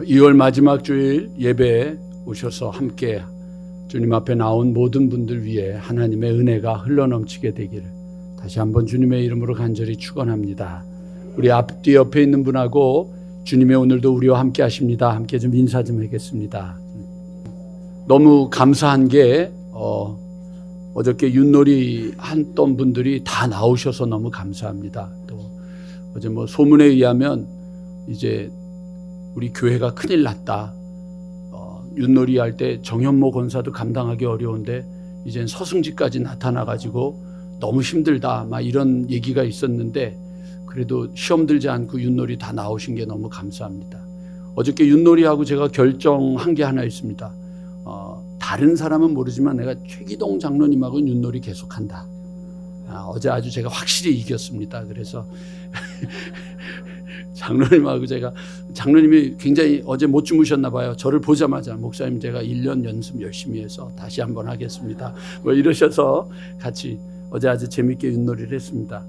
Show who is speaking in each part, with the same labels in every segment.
Speaker 1: 2월 마지막 주일 예배에 오셔서 함께 주님 앞에 나온 모든 분들 위해 하나님의 은혜가 흘러넘치게 되기를 다시 한번 주님의 이름으로 간절히 축원합니다. 우리 앞뒤 옆에 있는 분하고 주님의 오늘도 우리와 함께 하십니다. 함께 좀 인사 좀 하겠습니다. 너무 감사한 게 어저께 윷놀이 했던 분들이 다 나오셔서 너무 감사합니다. 또 어제 소문에 의하면 이제 우리 교회가 큰일 났다. 윷놀이 할 때 정현모 권사도 감당하기 어려운데 이젠 서승지까지 나타나가지고 너무 힘들다. 막 이런 얘기가 있었는데 그래도 시험 들지 않고 윷놀이 다 나오신 게 너무 감사합니다. 어저께 윷놀이하고 제가 결정한 게 하나 있습니다. 다른 사람은 모르지만 내가 최기동 장로님하고는 윷놀이 계속한다. 어제 아주 제가 확실히 이겼습니다. 그래서 장로님하고 장로님이 굉장히 어제 못 주무셨나 봐요. 저를 보자마자 목사님 제가 1년 연습 열심히 해서 다시 한번 하겠습니다. 이러셔서 같이 어제 아주 재밌게 윷놀이를 했습니다.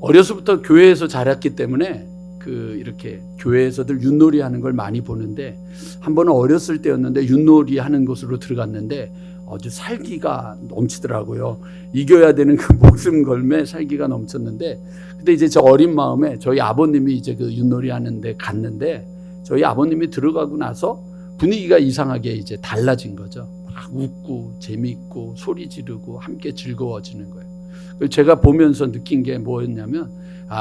Speaker 1: 어려서부터 교회에서 자랐기 때문에 이렇게 교회에서들 윷놀이 하는 걸 많이 보는데 한 번은 어렸을 때였는데 윷놀이 하는 곳으로 들어갔는데 아주 살기가 넘치더라고요. 이겨야 되는 그 목숨 걸매 살기가 넘쳤는데 근데 이제 저 어린 마음에 저희 아버님이 이제 그 윷놀이 하는데 갔는데 저희 아버님이 들어가고 나서 분위기가 이상하게 이제 달라진 거죠. 막 웃고 재미있고 소리 지르고 함께 즐거워지는 거예요. 제가 보면서 느낀 게 뭐였냐면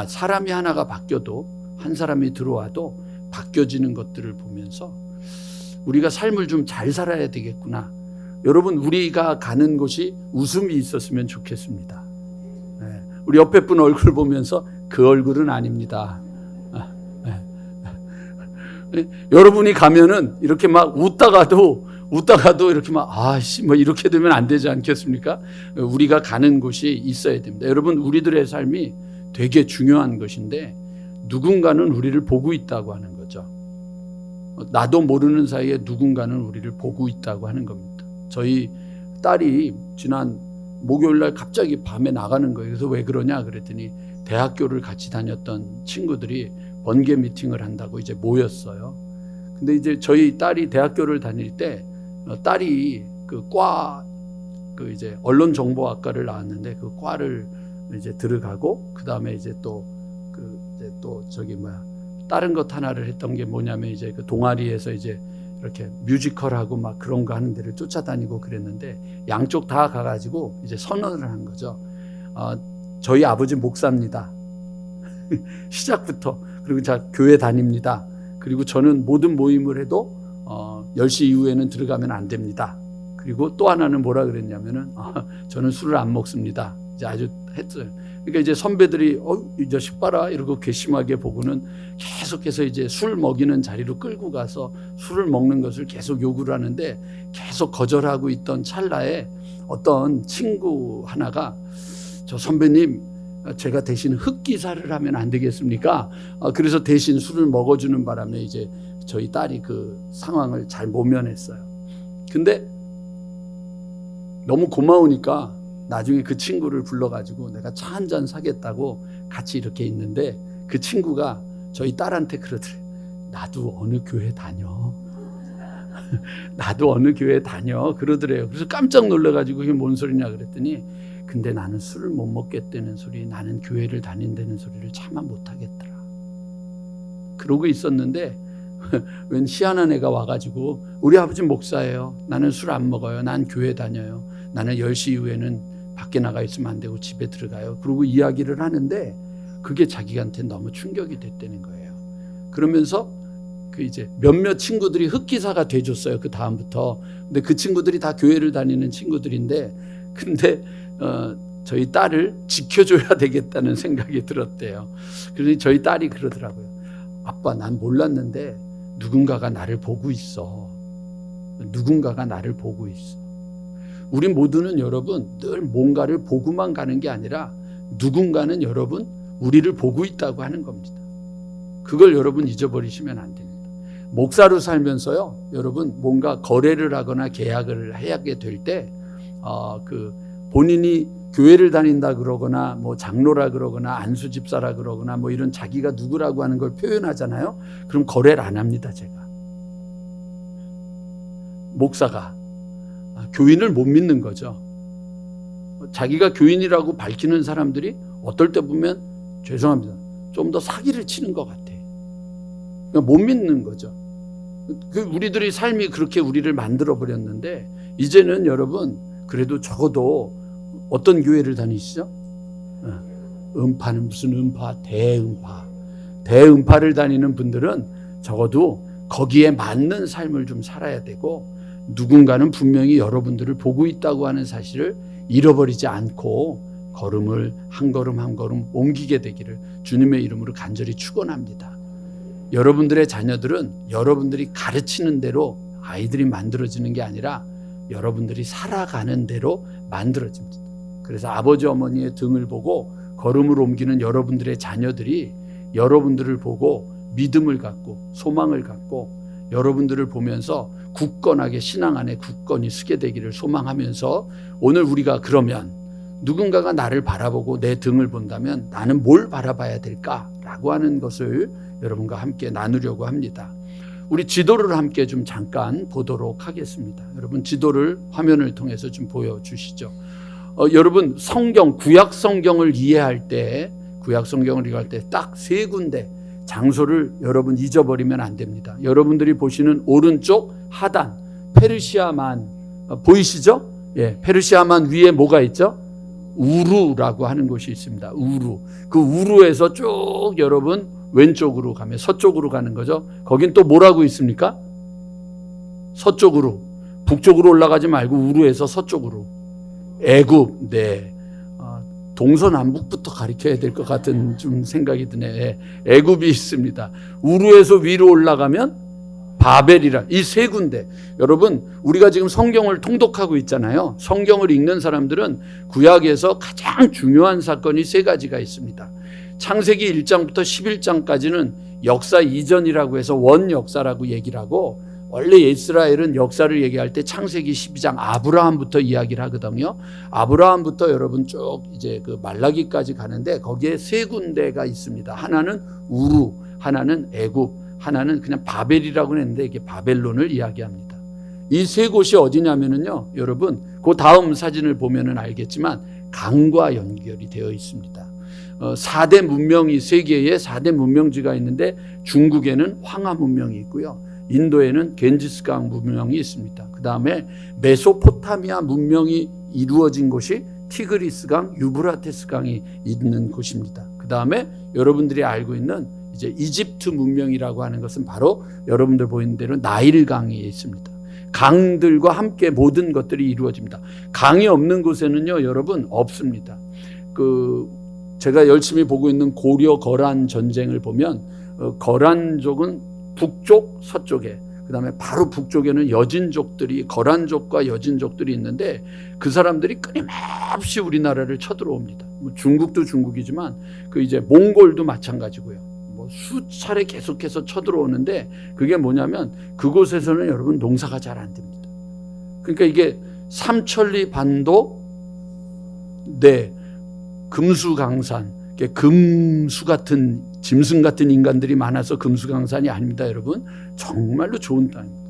Speaker 1: 사람이 하나가 바뀌어도 한 사람이 들어와도 바뀌어지는 것들을 보면서 우리가 삶을 좀 잘 살아야 되겠구나. 여러분 우리가 가는 곳이 웃음이 있었으면 좋겠습니다. 우리 옆에 분 얼굴 보면서 그 얼굴은 아닙니다. 여러분이 가면은 이렇게 막 웃다가도 이렇게 막 이렇게 되면 안 되지 않겠습니까? 우리가 가는 곳이 있어야 됩니다. 여러분 우리들의 삶이 되게 중요한 것인데 누군가는 우리를 보고 있다고 하는 거죠. 나도 모르는 사이에 누군가는 우리를 보고 있다고 하는 겁니다. 저희 딸이 지난 목요일날 갑자기 밤에 나가는 거예요. 그래서 왜 그러냐 그랬더니 대학교를 같이 다녔던 친구들이 번개 미팅을 한다고 이제 모였어요. 근데 이제 저희 딸이 대학교를 다닐 때 딸이 이제 언론정보학과를 나왔는데 그 과를 이제 들어가고 그 다음에 이제 다른 것 하나를 했던 게 뭐냐면 이제 그 동아리에서 이제 이렇게 뮤지컬하고 막 그런 거 하는 데를 쫓아다니고 그랬는데 양쪽 다 가가지고 이제 선언을 한 거죠. 저희 아버지 목사입니다. 시작부터. 그리고 교회 다닙니다. 그리고 저는 모든 모임을 해도 10시 이후에는 들어가면 안 됩니다. 그리고 또 하나는 뭐라 그랬냐면은 저는 술을 안 먹습니다. 이제 아주 했어요. 그러니까 이제 선배들이 이 자식 봐라 이러고 괘씸하게 보고는 계속해서 이제 술 먹이는 자리로 끌고 가서 술을 먹는 것을 계속 요구를 하는데 계속 거절하고 있던 찰나에 어떤 친구 하나가 저 선배님 제가 대신 흑기사를 하면 안 되겠습니까? 그래서 대신 술을 먹어주는 바람에 이제 저희 딸이 그 상황을 잘 모면했어요. 근데 너무 고마우니까 나중에 그 친구를 불러가지고 내가 차 한 잔 사겠다고 같이 이렇게 있는데 그 친구가 저희 딸한테 그러더래. 나도 어느 교회 다녀. 나도 어느 교회 다녀. 그러더래요. 그래서 깜짝 놀라가지고 그게 뭔 소리냐 그랬더니 근데 나는 술을 못 먹겠다는 소리, 나는 교회를 다닌다는 소리를 차마 못하겠더라. 그러고 있었는데 웬 희한한 애가 와가지고 우리 아버지 목사예요. 나는 술 안 먹어요. 난 교회 다녀요. 나는 10시 이후에는 밖에 나가 있으면 안 되고 집에 들어가요. 그러고 이야기를 하는데 그게 자기한테 너무 충격이 됐다는 거예요. 그러면서 이제 몇몇 친구들이 흑기사가 돼줬어요. 그 다음부터. 근데 그 친구들이 다 교회를 다니는 친구들인데 근데 저희 딸을 지켜줘야 되겠다는 생각이 들었대요. 그래서 저희 딸이 그러더라고요. 아빠 난 몰랐는데 누군가가 나를 보고 있어. 누군가가 나를 보고 있어. 우리 모두는 여러분 늘 뭔가를 보고만 가는 게 아니라 누군가는 여러분 우리를 보고 있다고 하는 겁니다. 그걸 여러분 잊어버리시면 안 됩니다. 목사로 살면서요, 여러분 뭔가 거래를 하거나 계약을 하게 될 때 본인이 교회를 다닌다 그러거나 뭐 장로라 그러거나 안수 집사라 그러거나 뭐 이런 자기가 누구라고 하는 걸 표현하잖아요. 그럼 거래를 안 합니다. 제가 목사가 교인을 못 믿는 거죠. 자기가 교인이라고 밝히는 사람들이 어떨 때 보면 죄송합니다, 좀 더 사기를 치는 것 같아. 그러니까 못 믿는 거죠. 우리들의 삶이 그렇게 우리를 만들어 버렸는데, 이제는 여러분 그래도 적어도 어떤 교회를 다니시죠? 음파는 무슨 음파? 대음파를 다니는 분들은 적어도 거기에 맞는 삶을 좀 살아야 되고, 누군가는 분명히 여러분들을 보고 있다고 하는 사실을 잃어버리지 않고 걸음을 한 걸음 한 걸음 옮기게 되기를 주님의 이름으로 간절히 축원합니다. 여러분들의 자녀들은 여러분들이 가르치는 대로 아이들이 만들어지는 게 아니라 여러분들이 살아가는 대로 만들어집니다. 그래서 아버지 어머니의 등을 보고 걸음을 옮기는 여러분들의 자녀들이 여러분들을 보고 믿음을 갖고 소망을 갖고 여러분들을 보면서 굳건하게 신앙 안에 굳건히 서게 되기를 소망하면서, 오늘 우리가 그러면 누군가가 나를 바라보고 내 등을 본다면 나는 뭘 바라봐야 될까라고 하는 것을 여러분과 함께 나누려고 합니다. 우리 지도를 함께 좀 잠깐 보도록 하겠습니다. 여러분 지도를 화면을 통해서 좀 보여주시죠. 여러분 성경, 구약 성경을 이해할 때 딱 세 군데 장소를 여러분 잊어버리면 안 됩니다. 여러분들이 보시는 오른쪽 하단 페르시아만 보이시죠? 예, 페르시아만 위에 뭐가 있죠? 우루라고 하는 곳이 있습니다. 우루. 그 우루에서 쭉 여러분 왼쪽으로 가면 서쪽으로 가는 거죠. 거긴 또 뭐라고 있습니까? 서쪽으로. 북쪽으로 올라가지 말고 우루에서 서쪽으로. 애굽. 네. 동서남북부터 가리켜야 될 것 같은 좀 생각이 드네. 애굽이 있습니다. 우루에서 위로 올라가면 바벨이라. 이 세 군데. 여러분 우리가 지금 성경을 통독하고 있잖아요. 성경을 읽는 사람들은 구약에서 가장 중요한 사건이 세 가지가 있습니다. 창세기 1장부터 11장까지는 역사 이전이라고 해서 원역사라고 얘기를 하고, 원래 이스라엘은 역사를 얘기할 때 창세기 12장 아브라함부터 이야기를 하거든요. 아브라함부터 여러분 쭉 이제 그 말라기까지 가는데 거기에 세 군데가 있습니다. 하나는 우루, 하나는 애굽, 하나는 그냥 바벨이라고 했는데 이게 바벨론을 이야기합니다. 이 세 곳이 어디냐면요, 여러분 그 다음 사진을 보면은 알겠지만 강과 연결이 되어 있습니다. 4대 문명이, 세계에 4대 문명지가 있는데 중국에는 황하 문명이 있고요. 인도에는 겐지스강 문명이 있습니다. 그 다음에 메소포타미아 문명이 이루어진 곳이 티그리스강, 유브라테스강이 있는 곳입니다. 그 다음에 여러분들이 알고 있는 이제 이집트 문명이라고 하는 것은 바로 여러분들 보이는 대로 나일강이 있습니다. 강들과 함께 모든 것들이 이루어집니다. 강이 없는 곳에는요, 여러분 없습니다. 제가 열심히 보고 있는 고려 거란 전쟁을 보면 거란족은 북쪽, 서쪽에, 그 다음에 바로 북쪽에는 여진족들이, 거란족과 여진족들이 있는데 그 사람들이 끊임없이 우리나라를 쳐들어옵니다. 중국도 중국이지만 이제 몽골도 마찬가지고요. 수차례 계속해서 쳐들어오는데 그게 뭐냐면 그곳에서는 여러분 농사가 잘 안 됩니다. 그러니까 이게 삼천리 반도, 네, 금수강산, 금수 같은, 짐승 같은 인간들이 많아서 금수강산이 아닙니다. 여러분 정말로 좋은 땅입니다.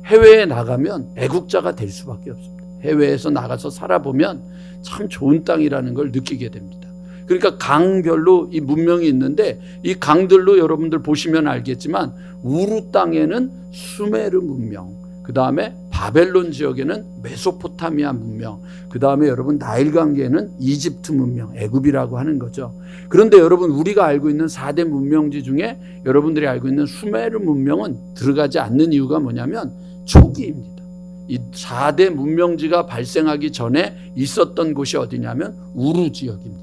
Speaker 1: 해외에 나가면 애국자가 될 수밖에 없습니다. 해외에서 나가서 살아보면 참 좋은 땅이라는 걸 느끼게 됩니다. 그러니까 강별로 이 문명이 있는데 이 강들로 여러분들 보시면 알겠지만 우루 땅에는 수메르 문명, 그 다음에 바벨론 지역에는 메소포타미아 문명, 그 다음에 여러분 나일강에는 이집트 문명, 애굽이라고 하는 거죠. 그런데 여러분 우리가 알고 있는 4대 문명지 중에 여러분들이 알고 있는 수메르 문명은 들어가지 않는 이유가 뭐냐면 초기입니다. 이 4대 문명지가 발생하기 전에 있었던 곳이 어디냐면 우루 지역입니다.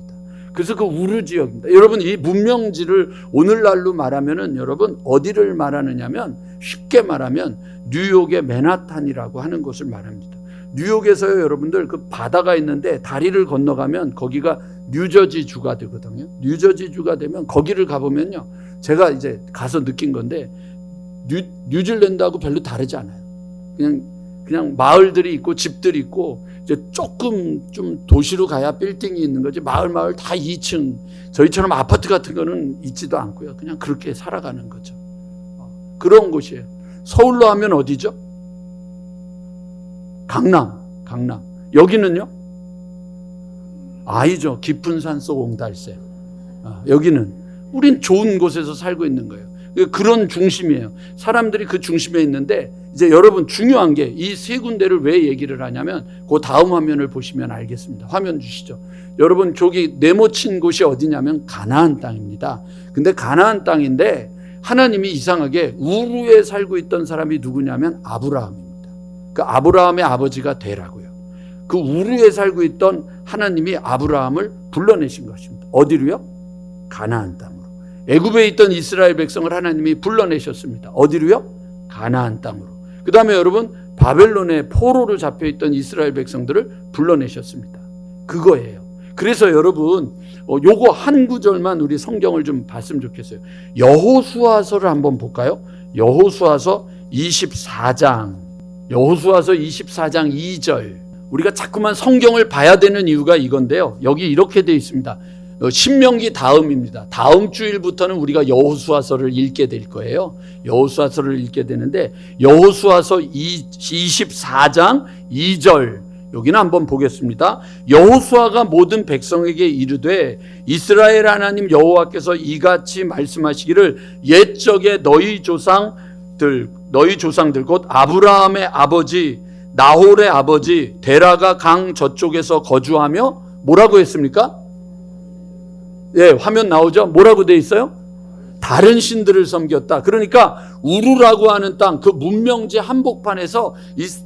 Speaker 1: 그래서 그 우루 지역입니다. 여러분 이 문명지를 오늘날로 말하면은 여러분 어디를 말하느냐면, 쉽게 말하면 뉴욕의 맨하탄이라고 하는 곳을 말합니다. 뉴욕에서요, 여러분들 그 바다가 있는데 다리를 건너가면 거기가 뉴저지 주가 되거든요. 뉴저지 주가 되면 거기를 가보면요, 제가 이제 가서 느낀 건데 뉴질랜드하고 별로 다르지 않아요. 그냥 그냥 마을들이 있고 집들이 있고 이제 조금 좀 도시로 가야 빌딩이 있는 거지 마을 다 2층 저희처럼 아파트 같은 거는 있지도 않고요. 그냥 그렇게 살아가는 거죠. 그런 곳이에요. 서울로 하면 어디죠? 강남. 여기는요? 아니죠. 깊은 산속 옹달새. 여기는 우린 좋은 곳에서 살고 있는 거예요. 그런 중심이에요. 사람들이 그 중심에 있는데 이제 여러분 중요한 게 이 세 군데를 왜 얘기를 하냐면 그 다음 화면을 보시면 알겠습니다. 화면 주시죠. 여러분 저기 네모친 곳이 어디냐면 가나안 땅입니다. 근데 가나안 땅인데 하나님이 이상하게 우르에 살고 있던 사람이 누구냐면 아브라함입니다. 그 아브라함의 아버지가 되라고요. 그 우르에 살고 있던 하나님이 아브라함을 불러내신 것입니다. 어디로요? 가나안 땅으로. 애굽에 있던 이스라엘 백성을 하나님이 불러내셨습니다. 어디로요? 가나안 땅으로. 그 다음에 여러분 바벨론의 포로로 잡혀있던 이스라엘 백성들을 불러내셨습니다. 그거예요. 그래서 여러분 요거 한 구절만 우리 성경을 좀 봤으면 좋겠어요. 여호수아서를 한번 볼까요? 여호수아서 24장 2절. 우리가 자꾸만 성경을 봐야 되는 이유가 이건데요. 여기 이렇게 되어 있습니다. 신명기 다음입니다. 다음 주일부터는 우리가 여호수아서를 읽게 될 거예요. 여호수아서를 읽게 되는데 여호수아서 24장 2절 여기는 한번 보겠습니다. 여호수아가 모든 백성에게 이르되 이스라엘 하나님 여호와께서 이같이 말씀하시기를 옛적에 너희 조상들 곧 아브라함의 아버지 나홀의 아버지 데라가 강 저쪽에서 거주하며 뭐라고 했습니까? 예, 화면 나오죠? 뭐라고 돼 있어요? 다른 신들을 섬겼다. 그러니까 우르라고 하는 땅, 그 문명지 한복판에서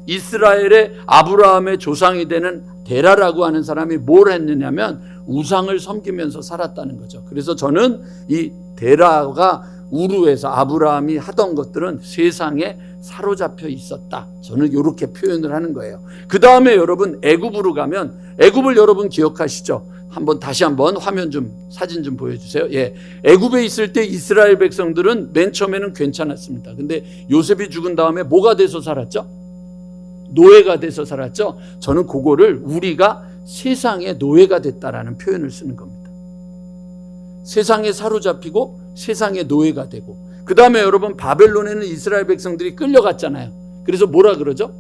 Speaker 1: 이스라엘의 아브라함의 조상이 되는 데라라고 하는 사람이 뭘 했느냐면 우상을 섬기면서 살았다는 거죠. 그래서 저는 이 데라가 우르에서 아브라함이 하던 것들은 세상에 사로잡혀 있었다. 저는 이렇게 표현을 하는 거예요. 그 다음에 여러분 애굽으로 가면 애굽을 여러분 기억하시죠? 다시 한번 화면 사진 좀 보여주세요. 예, 애굽에 있을 때 이스라엘 백성들은 맨 처음에는 괜찮았습니다. 근데 요셉이 죽은 다음에 뭐가 돼서 살았죠? 노예가 돼서 살았죠. 저는 그거를 우리가 세상의 노예가 됐다라는 표현을 쓰는 겁니다. 세상에 사로잡히고 세상의 노예가 되고, 그 다음에 여러분 바벨론에는 이스라엘 백성들이 끌려갔잖아요. 그래서 뭐라 그러죠?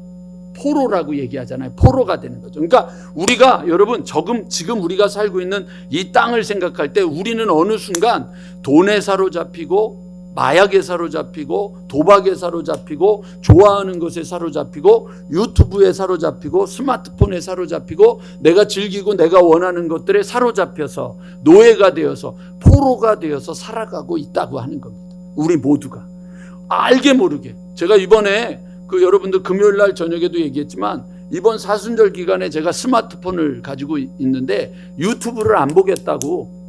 Speaker 1: 포로라고 얘기하잖아요. 포로가 되는 거죠. 그러니까 우리가 여러분 지금 우리가 살고 있는 이 땅을 생각할 때 우리는 어느 순간 돈에 사로잡히고 마약에 사로잡히고 도박에 사로잡히고 좋아하는 것에 사로잡히고 유튜브에 사로잡히고 스마트폰에 사로잡히고 내가 즐기고 내가 원하는 것들에 사로잡혀서 노예가 되어서 포로가 되어서 살아가고 있다고 하는 겁니다. 우리 모두가 알게 모르게. 제가 이번에 여러분들 금요일 날 저녁에도 얘기했지만 이번 사순절 기간에 제가 스마트폰을 가지고 있는데 유튜브를 안 보겠다고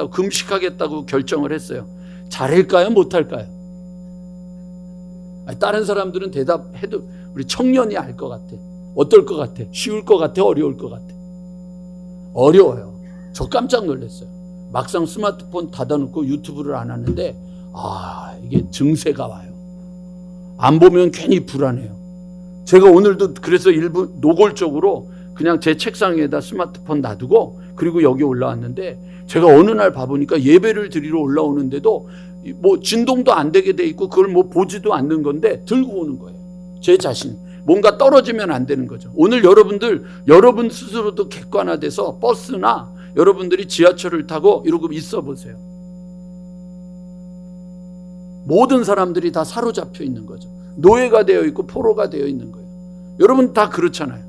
Speaker 1: 금식하겠다고 결정을 했어요. 잘할까요? 못할까요? 다른 사람들은 대답해도 우리 청년이 알 것 같아. 어떨 것 같아? 쉬울 것 같아? 어려울 것 같아? 어려워요. 저 깜짝 놀랐어요. 막상 스마트폰 닫아놓고 유튜브를 안 하는데 이게 증세가 와요. 안 보면 괜히 불안해요. 제가 오늘도 그래서 일부 노골적으로 그냥 제 책상 위에다 스마트폰 놔두고 그리고 여기 올라왔는데 제가 어느 날 봐보니까 예배를 드리러 올라오는데도 뭐 진동도 안 되게 돼 있고 그걸 뭐 보지도 않는 건데 들고 오는 거예요. 제 자신. 뭔가 떨어지면 안 되는 거죠. 오늘 여러분 스스로도 객관화돼서 버스나 여러분들이 지하철을 타고 이러고 있어 보세요. 모든 사람들이 다 사로잡혀 있는 거죠. 노예가 되어 있고 포로가 되어 있는 거예요. 여러분 다 그렇잖아요.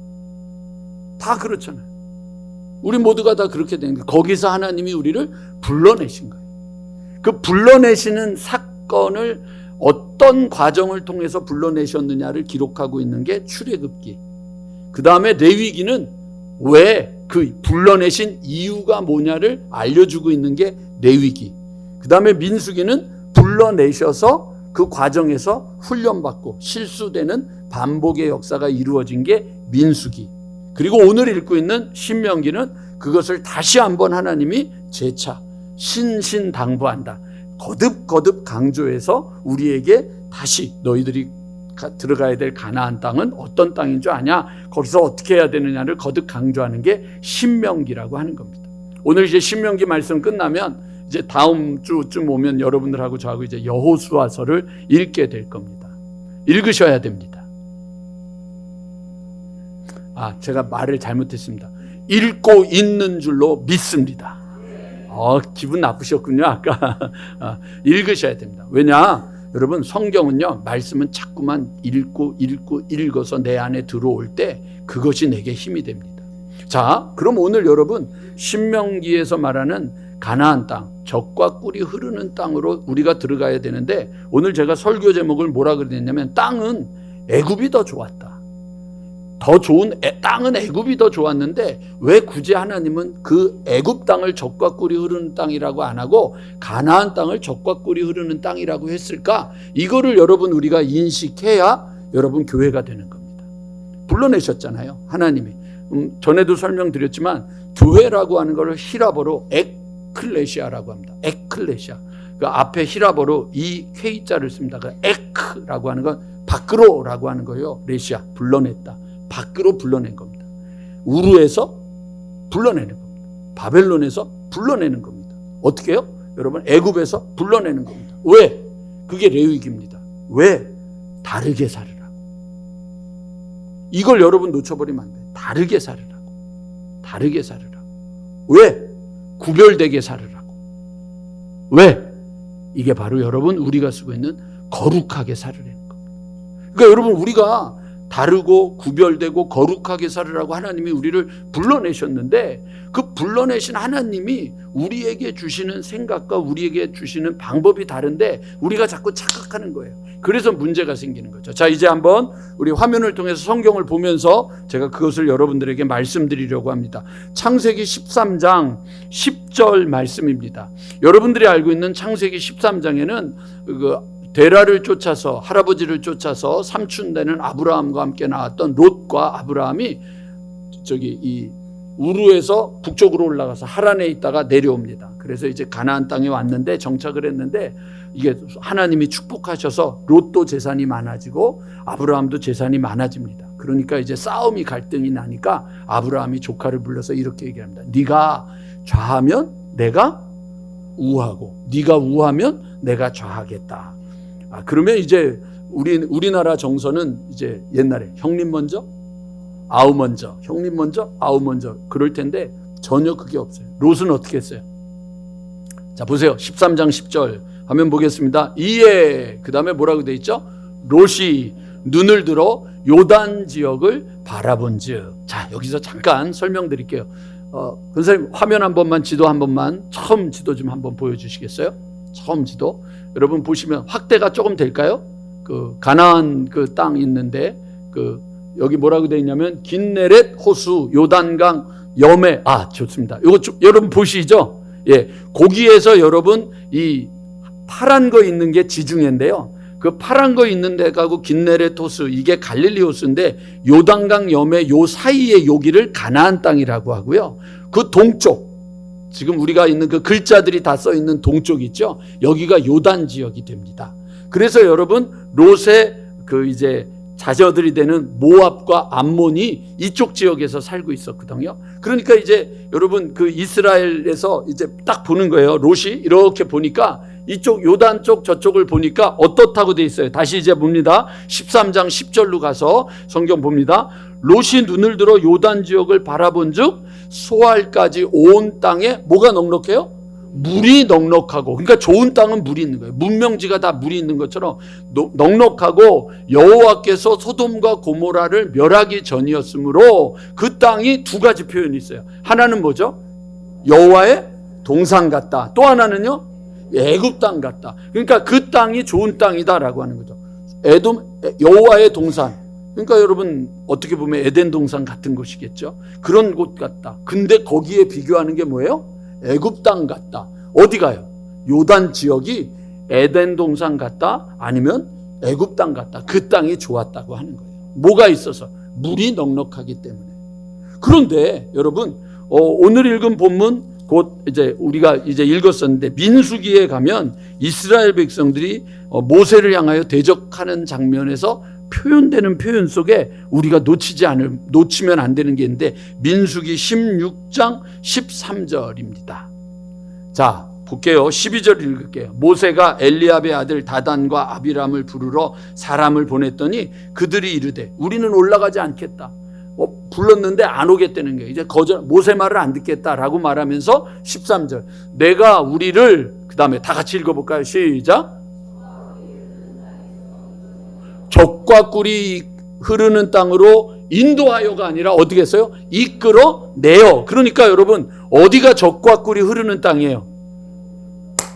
Speaker 1: 다 그렇잖아요. 우리 모두가 다 그렇게 된 거예요. 거기서 하나님이 우리를 불러내신 거예요. 그 불러내시는 사건을 어떤 과정을 통해서 불러내셨느냐를 기록하고 있는 게 출애굽기. 그 다음에 레위기는 왜 그 불러내신 이유가 뭐냐를 알려주고 있는 게 레위기. 그 다음에 민수기는 불러내셔서 그 과정에서 훈련받고 실수되는 반복의 역사가 이루어진 게 민수기. 그리고 오늘 읽고 있는 신명기는 그것을 다시 한번 하나님이 재차 신신당부한다. 거듭 강조해서 우리에게 다시 너희들이 들어가야 될 가나안 땅은 어떤 땅인 줄 아냐? 거기서 어떻게 해야 되느냐를 거듭 강조하는 게 신명기라고 하는 겁니다. 오늘 이제 신명기 말씀 끝나면 이제 다음 주쯤 오면 여러분들하고 저하고 이제 여호수아서를 읽게 될 겁니다. 읽으셔야 됩니다. 제가 말을 잘못했습니다. 읽고 있는 줄로 믿습니다. 기분 나쁘셨군요. 아까 읽으셔야 됩니다. 왜냐? 여러분 성경은요, 말씀은 자꾸만 읽어서 내 안에 들어올 때 그것이 내게 힘이 됩니다. 자, 그럼 오늘 여러분 신명기에서 말하는 가나안 땅, 젖과 꿀이 흐르는 땅으로 우리가 들어가야 되는데, 오늘 제가 설교 제목을 뭐라 그랬냐면 땅은 애굽이 더 좋았다. 더 좋은 땅은 애굽이 더 좋았는데 왜 굳이 하나님은 그 애굽 땅을 젖과 꿀이 흐르는 땅이라고 안 하고 가나안 땅을 젖과 꿀이 흐르는 땅이라고 했을까? 이거를 여러분 우리가 인식해야 여러분 교회가 되는 겁니다. 불러내셨잖아요, 하나님이. 전에도 설명드렸지만 교회라고 하는 걸 히라보로 에클레시아라고 합니다. 에클레시아. 그 앞에 히라보로 이 K자를 씁니다. 그 에크라고 하는 건 밖으로라고 하는 거예요. 레시아, 불러냈다. 밖으로 불러낸 겁니다. 우르에서 불러내는 겁니다. 바벨론에서 불러내는 겁니다. 어떻게 해요? 여러분 애굽에서 불러내는 겁니다. 왜? 그게 레위기입니다. 왜? 다르게 살으라고. 이걸 여러분 놓쳐버리면 안 돼요. 다르게 살으라고. 다르게 살으라고. 왜? 구별되게 살으라고. 왜? 이게 바로 여러분 우리가 쓰고 있는 거룩하게 살으라는 겁니다. 그러니까 여러분 우리가 다르고 구별되고 거룩하게 살으라고 하나님이 우리를 불러내셨는데, 그 불러내신 하나님이 우리에게 주시는 생각과 우리에게 주시는 방법이 다른데 우리가 자꾸 착각하는 거예요. 그래서 문제가 생기는 거죠. 자, 이제 한번 우리 화면을 통해서 성경을 보면서 제가 그것을 여러분들에게 말씀드리려고 합니다. 창세기 13장 10절 말씀입니다. 여러분들이 알고 있는 창세기 13장에는 데라를 쫓아서, 할아버지를 쫓아서 삼촌 되는 아브라함과 함께 나왔던 롯과 아브라함이 이 우르에서 북쪽으로 올라가서 하란에 있다가 내려옵니다. 그래서 이제 가나안 땅에 왔는데 정착을 했는데, 이게 하나님이 축복하셔서 롯도 재산이 많아지고 아브라함도 재산이 많아집니다. 그러니까 이제 싸움이, 갈등이 나니까 아브라함이 조카를 불러서 이렇게 얘기합니다. 네가 좌하면 내가 우하고 네가 우하면 내가 좌하겠다. 그러면 이제 우리나라 정서는 이제 옛날에 형님 먼저 아우 먼저, 형님 먼저 아우 먼저 그럴 텐데 전혀 그게 없어요. 롯은 어떻게 했어요? 자, 보세요. 13장 10절 화면 보겠습니다. 이에 그 다음에 뭐라고 돼 있죠? 롯이 눈을 들어 요단 지역을 바라본즉. 자, 여기서 잠깐 설명드릴게요. 선생님 화면 한 번만, 지도 한 번만, 처음 지도 좀 한번 보여주시겠어요? 처음 지도. 여러분 보시면 확대가 조금 될까요? 그 가나안 그 땅 있는데 여기 뭐라고 되어 있냐면 긴네렛 호수 요단강 염해. 좋습니다. 이거 여러분 보시죠? 예, 거기에서 여러분 이 파란 거 있는 게 지중해인데요. 그 파란 거 있는 데가고 긴네렛 호수, 이게 갈릴리 호수인데 요단강 염해 요 사이에 여기를 가나안 땅이라고 하고요. 그 동쪽, 지금 우리가 있는 그 글자들이 다 써 있는 동쪽 있죠? 여기가 요단 지역이 됩니다. 그래서 여러분 롯의 이제 자녀들이 되는 모압과 암몬이 이쪽 지역에서 살고 있었거든요. 그러니까 이제 여러분 이스라엘에서 이제 딱 보는 거예요. 롯이 이렇게 보니까 이쪽 요단 쪽 저쪽을 보니까 어떻다고 돼 있어요. 다시 이제 봅니다. 13장 10절로 가서 성경 봅니다. 롯이 눈을 들어 요단 지역을 바라본즉 소알까지 온 땅에 뭐가 넉넉해요? 물이 넉넉하고, 그러니까 좋은 땅은 물이 있는 거예요. 문명지가 다 물이 있는 것처럼 넉넉하고, 여호와께서 소돔과 고모라를 멸하기 전이었으므로 그 땅이 두 가지 표현이 있어요. 하나는 뭐죠? 여호와의 동산 같다. 또 하나는요, 애굽 땅 같다. 그러니까 그 땅이 좋은 땅이다라고 하는 거죠. 여호와의 동산. 그러니까 여러분 어떻게 보면 에덴 동산 같은 곳이겠죠. 그런 곳 같다. 근데 거기에 비교하는 게 뭐예요? 애굽 땅 같다. 어디 가요? 요단 지역이 에덴 동산 같다, 아니면 애굽 땅 같다. 그 땅이 좋았다고 하는 거예요. 뭐가 있어서? 물이 넉넉하기 때문에. 그런데 여러분 오늘 읽은 본문 곧 이제 우리가 이제 읽었었는데 민수기에 가면 이스라엘 백성들이 모세를 향하여 대적하는 장면에서 표현되는 표현 속에 우리가 놓치면 안 되는 게 있는데 민수기 16장 13절입니다. 자, 볼게요. 12절 읽을게요. 모세가 엘리압의 아들 다단과 아비람을 부르러 사람을 보냈더니 그들이 이르되 우리는 올라가지 않겠다. 불렀는데 안 오겠다는 거예요. 이제 모세 말을 안 듣겠다라고 말하면서 13절 내가 우리를 그 다음에 다 같이 읽어볼까요? 시작. 젖과 꿀이 흐르는 땅으로 인도하여가 아니라 어떻게 했어요? 이끌어내요. 그러니까 여러분 어디가 젖과 꿀이 흐르는 땅이에요?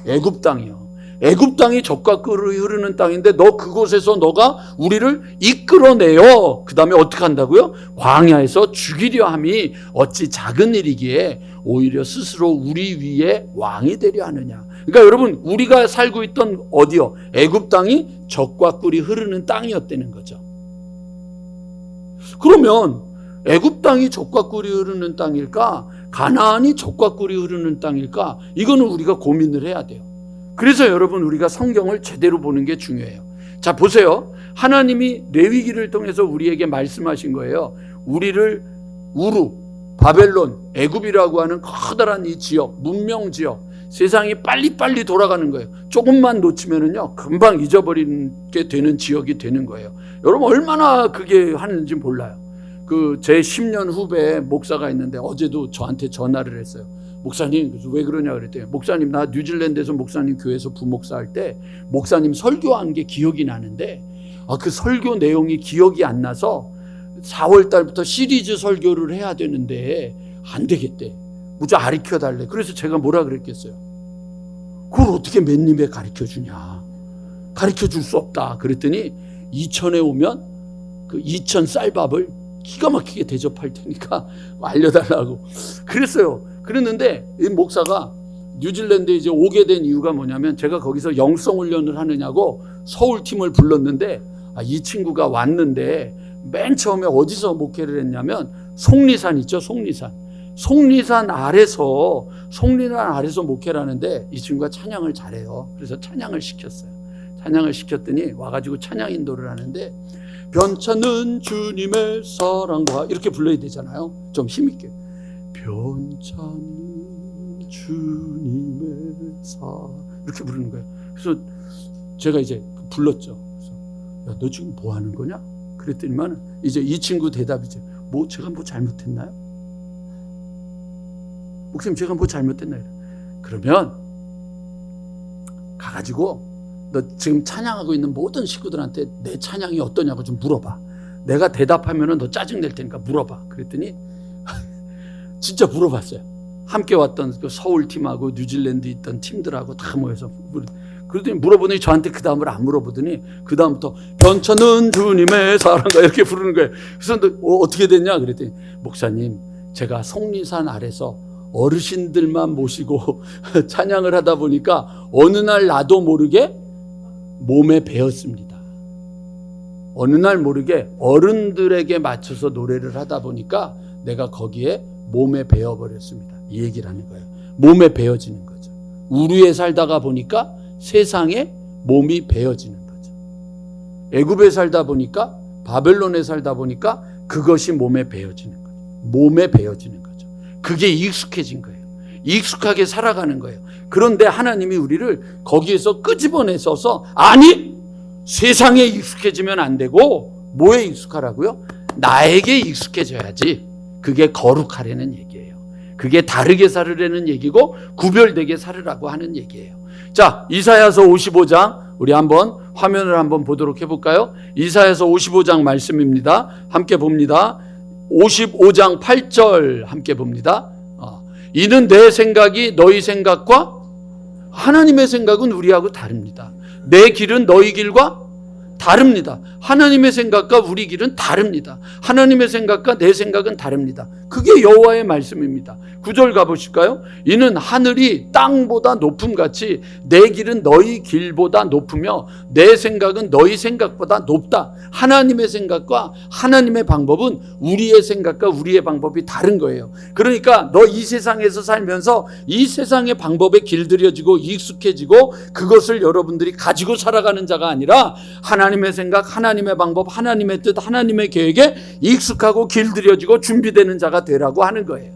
Speaker 1: 애굽 땅이요. 애굽 땅이 젖과 꿀이 흐르는 땅인데 너 그곳에서 너가 우리를 이끌어내요. 그 다음에 어떻게 한다고요? 광야에서 죽이려 함이 어찌 작은 일이기에 오히려 스스로 우리 위에 왕이 되려 하느냐. 그러니까 여러분 우리가 살고 있던 어디요? 애굽 땅이 젖과 꿀이 흐르는 땅이었다는 거죠. 그러면 애굽 땅이 젖과 꿀이 흐르는 땅일까? 가나안이 젖과 꿀이 흐르는 땅일까? 이거는 우리가 고민을 해야 돼요. 그래서 여러분 우리가 성경을 제대로 보는 게 중요해요. 자, 보세요. 하나님이 레위기를 통해서 우리에게 말씀하신 거예요. 우리를 우루, 바벨론, 애굽이라고 하는 커다란 이 지역, 문명 지역, 세상이 빨리빨리 돌아가는 거예요. 조금만 놓치면은요 금방 잊어버리게 되는 지역이 되는 거예요. 여러분 얼마나 그게 하는지 몰라요. 그 제 10년 후배 목사가 있는데 어제도 저한테 전화를 했어요. 목사님 왜 그러냐 그랬더니 목사님 나 뉴질랜드에서 목사님 교회에서 부목사 할 때 목사님 설교한 게 기억이 나는데 그 설교 내용이 기억이 안 나서 4월 달부터 시리즈 설교를 해야 되는데 안 되겠대. 무조 가르쳐 달래. 그래서 제가 뭐라 그랬겠어요? 그걸 어떻게 몇 입에 가르쳐 주냐? 가르쳐 줄 수 없다. 그랬더니 이천에 오면 그 이천 쌀밥을 기가 막히게 대접할 테니까 알려달라고 그랬어요. 그랬는데 이 목사가 뉴질랜드에 이제 오게 된 이유가 뭐냐면 제가 거기서 영성 훈련을 하느냐고 서울팀을 불렀는데 이 친구가 왔는데 맨 처음에 어디서 목회를 했냐면 속리산 있죠. 속리산 아래서 목회를 하는데 이 친구가 찬양을 잘해요. 그래서 찬양을 시켰어요. 찬양을 시켰더니 와가지고 찬양 인도를 하는데 변찮는 주님의 사랑과 이렇게 불러야 되잖아요. 좀 힘있게 변찮는 주님의 사랑 이렇게 부르는 거예요. 그래서 제가 이제 불렀죠. 그래서 야, 너 지금 뭐 하는 거냐? 그랬더니만 이제 이 친구 대답이죠. 제가 뭐 잘못했나요? 목사님 제가 뭐 잘못했나요? 그러면 가가지고 너 지금 찬양하고 있는 모든 식구들한테 내 찬양이 어떠냐고 좀 물어봐. 내가 대답하면은 너 짜증낼 테니까 물어봐. 그랬더니 진짜 물어봤어요. 함께 왔던 그 서울팀하고 뉴질랜드 있던 팀들하고 다 모여서 그랬더니 물어보더니 저한테 그 다음을 안 물어보더니 그 다음부터 변찮는 주님의 사랑과 이렇게 부르는 거예요. 그래서 어떻게 됐냐 그랬더니 목사님 제가 속리산 아래서 어르신들만 모시고 찬양을 하다 보니까 어느 날 나도 모르게 몸에 배었습니다. 어느 날 모르게 어른들에게 맞춰서 노래를 하다 보니까 내가 거기에 몸에 배어버렸습니다. 이 얘기를 하는 거예요. 몸에 배어지는 거죠. 우루에 살다가 보니까 세상에 몸이 배어지는 거죠. 애굽에 살다 보니까 바벨론에 살다 보니까 그것이 몸에 배어지는 거죠. 몸에 배어지는 거죠. 그게 익숙해진 거예요. 익숙하게 살아가는 거예요. 그런데 하나님이 우리를 거기에서 끄집어내서서 아니 세상에 익숙해지면 안 되고 뭐에 익숙하라고요? 나에게 익숙해져야지. 그게 거룩하려는 얘기예요. 그게 다르게 살으려는 얘기고 구별되게 살으라고 하는 얘기예요. 자, 이사야서 55장 우리 한번 화면을 한번 보도록 해볼까요? 이사야서 55장 말씀입니다. 함께 봅니다. 55장 8절 함께 봅니다. 이는 내 생각이 너희 생각과 하나님의 생각은 우리하고 다릅니다. 내 길은 너희 길과 다릅니다. 하나님의 생각과 우리 길은 다릅니다. 하나님의 생각과 내 생각은 다릅니다. 그게 여호와의 말씀입니다. 9절 가보실까요? 이는 하늘이 땅보다 높음같이 내 길은 너희 길보다 높으며 내 생각은 너희 생각보다 높다. 하나님의 생각과 하나님의 방법은 우리의 생각과 우리의 방법이 다른 거예요. 그러니까 너 이 세상에서 살면서 이 세상의 방법에 길들여지고 익숙해지고 그것을 여러분들이 가지고 살아가는 자가 아니라 하나님의 생각, 하나님의 방법, 하나님의 뜻, 하나님의 계획에 익숙하고 길들여지고 준비되는 자가 되라고 하는 거예요.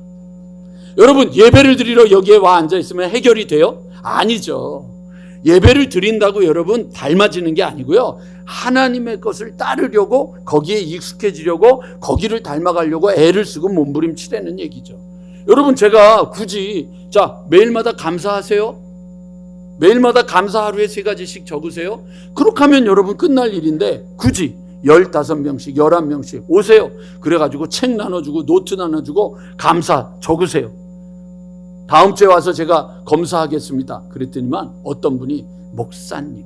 Speaker 1: 여러분, 예배를 드리러 여기에 와 앉아 있으면 해결이 돼요? 아니죠. 예배를 드린다고 여러분 닮아지는 게 아니고요. 하나님의 것을 따르려고, 거기에 익숙해지려고, 거기를 닮아가려고 애를 쓰고 몸부림치라는 얘기죠. 여러분, 제가 굳이 매일마다 감사하세요? 매일마다 감사 하루에 3가지씩 적으세요? 그렇게 하면 여러분 끝날 일인데 굳이 15명씩 11명씩 오세요. 그래가지고 책 나눠주고 노트 나눠주고 감사 적으세요. 다음 주에 와서 제가 검사하겠습니다. 그랬더니만 어떤 분이 목사님,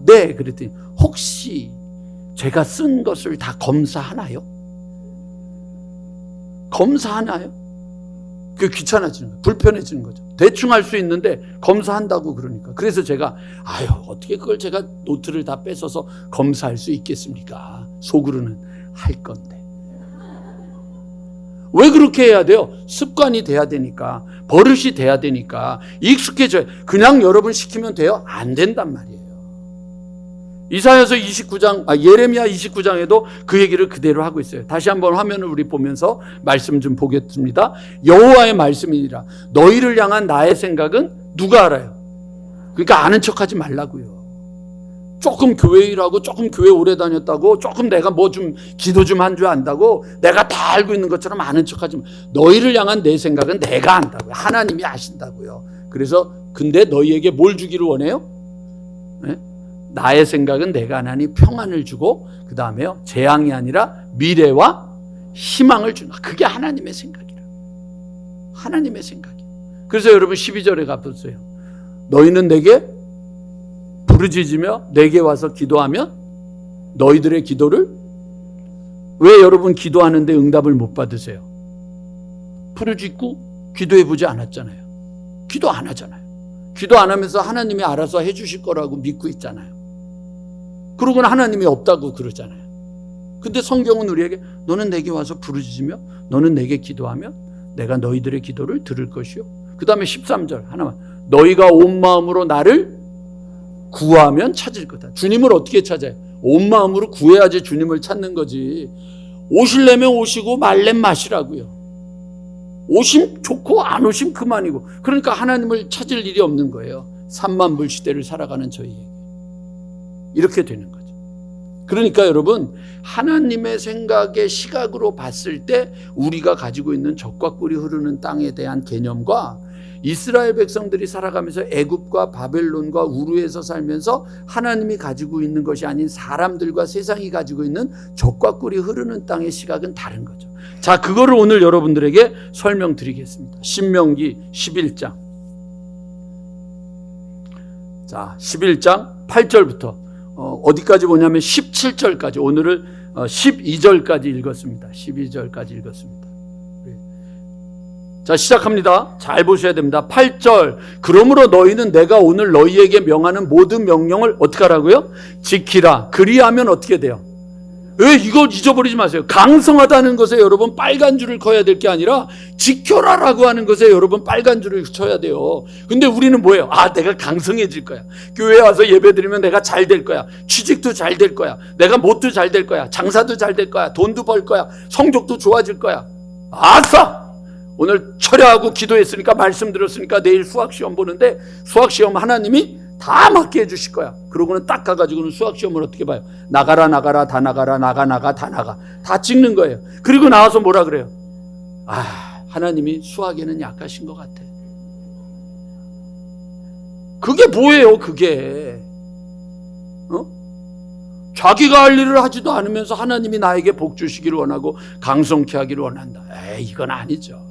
Speaker 1: 네, 그랬더니 혹시 제가 쓴 것을 다 검사하나요? 검사하나요? 그게 귀찮아지는 거예요. 불편해지는 거죠. 대충 할 수 있는데 검사한다고 그러니까. 그래서 제가 어떻게 그걸 제가 노트를 다 뺏어서 검사할 수 있겠습니까? 속으로는 할 건데. 왜 그렇게 해야 돼요? 습관이 돼야 되니까, 버릇이 돼야 되니까, 익숙해져요. 그냥 여러분 시키면 돼요? 안 된단 말이에요. 이사야서 29장, 예레미야 29장에도 그 얘기를 그대로 하고 있어요. 다시 한번 화면을 우리 보면서 말씀 좀 보겠습니다. 여호와의 말씀이니라. 너희를 향한 나의 생각은 누가 알아요? 그러니까 아는 척하지 말라고요. 조금 교회 일하고 조금 교회 오래 다녔다고 조금 내가 뭐 좀 기도 좀 한 줄 안다고 내가 다 알고 있는 것처럼 아는 척하지 마. 너희를 향한 내 생각은 내가 안다고요. 하나님이 아신다고요. 그래서 근데 너희에게 뭘 주기를 원해요? 네? 나의 생각은 내가 하나니 평안을 주고 그 다음에요 재앙이 아니라 미래와 희망을 주는, 그게 하나님의 생각이라. 하나님의 생각이에요. 그래서 여러분 12절에 가보세요. 너희는 내게 부르짖으며 내게 와서 기도하면 너희들의 기도를, 왜 여러분 기도하는데 응답을 못 받으세요? 부르짖고 기도해보지 않았잖아요. 기도 안 하잖아요. 기도 안 하면서 하나님이 알아서 해주실 거라고 믿고 있잖아요. 그러고는 하나님이 없다고 그러잖아요. 근데 성경은 우리에게 너는 내게 와서 부르짖으며 너는 내게 기도하면 내가 너희들의 기도를 들을 것이요. 그 다음에 13절 하나만, 너희가 온 마음으로 나를 구하면 찾을 거다. 주님을 어떻게 찾아요? 온 마음으로 구해야지 주님을 찾는 거지. 오실려면 오시고 말려면 마시라고요. 오심 좋고 안 오심 그만이고. 그러니까 하나님을 찾을 일이 없는 거예요. 3만 불 시대를 살아가는 저희에게 이렇게 되는 거죠. 그러니까 여러분, 하나님의 생각의 시각으로 봤을 때 우리가 가지고 있는 적과 꿀이 흐르는 땅에 대한 개념과 이스라엘 백성들이 살아가면서 애굽과 바벨론과 우르에서 살면서 하나님이 가지고 있는 것이 아닌 사람들과 세상이 가지고 있는 적과 꿀이 흐르는 땅의 시각은 다른 거죠. 자, 그거를 오늘 여러분들에게 설명드리겠습니다. 신명기 11장. 자, 11장 8절부터 어디까지 보냐면 17절까지, 오늘을 12절까지 읽었습니다. 12절까지 읽었습니다. 자, 시작합니다. 잘 보셔야 됩니다. 8절. 그러므로 너희는 내가 오늘 너희에게 명하는 모든 명령을 어떻게 하라고요? 지키라. 그리하면 어떻게 돼요? 왜 이거 잊어버리지 마세요. 강성하다는 것에 여러분 빨간 줄을 커야 될 게 아니라 지켜라라고 하는 것에 여러분 빨간 줄을 쳐야 돼요. 근데 우리는 뭐예요? 내가 강성해질 거야. 교회에 와서 예배드리면 내가 잘 될 거야. 취직도 잘 될 거야. 내가 뭣도 잘 될 거야. 장사도 잘 될 거야. 돈도 벌 거야. 성적도 좋아질 거야. 아싸! 오늘 철야하고 기도했으니까, 말씀 들었으니까 내일 수학시험 보는데 수학시험 하나님이 다 맞게 해주실 거야. 그러고는 딱 가가지고는 수학시험을 어떻게 봐요? 나가라 나가라 다 나가라 나가 나가 다 나가 다 찍는 거예요. 그리고 나와서 뭐라 그래요? 하나님이 수학에는 약하신 것 같아. 그게 뭐예요? 그게 자기가 할 일을 하지도 않으면서 하나님이 나에게 복 주시기를 원하고 강성케 하기를 원한다. 이건 아니죠.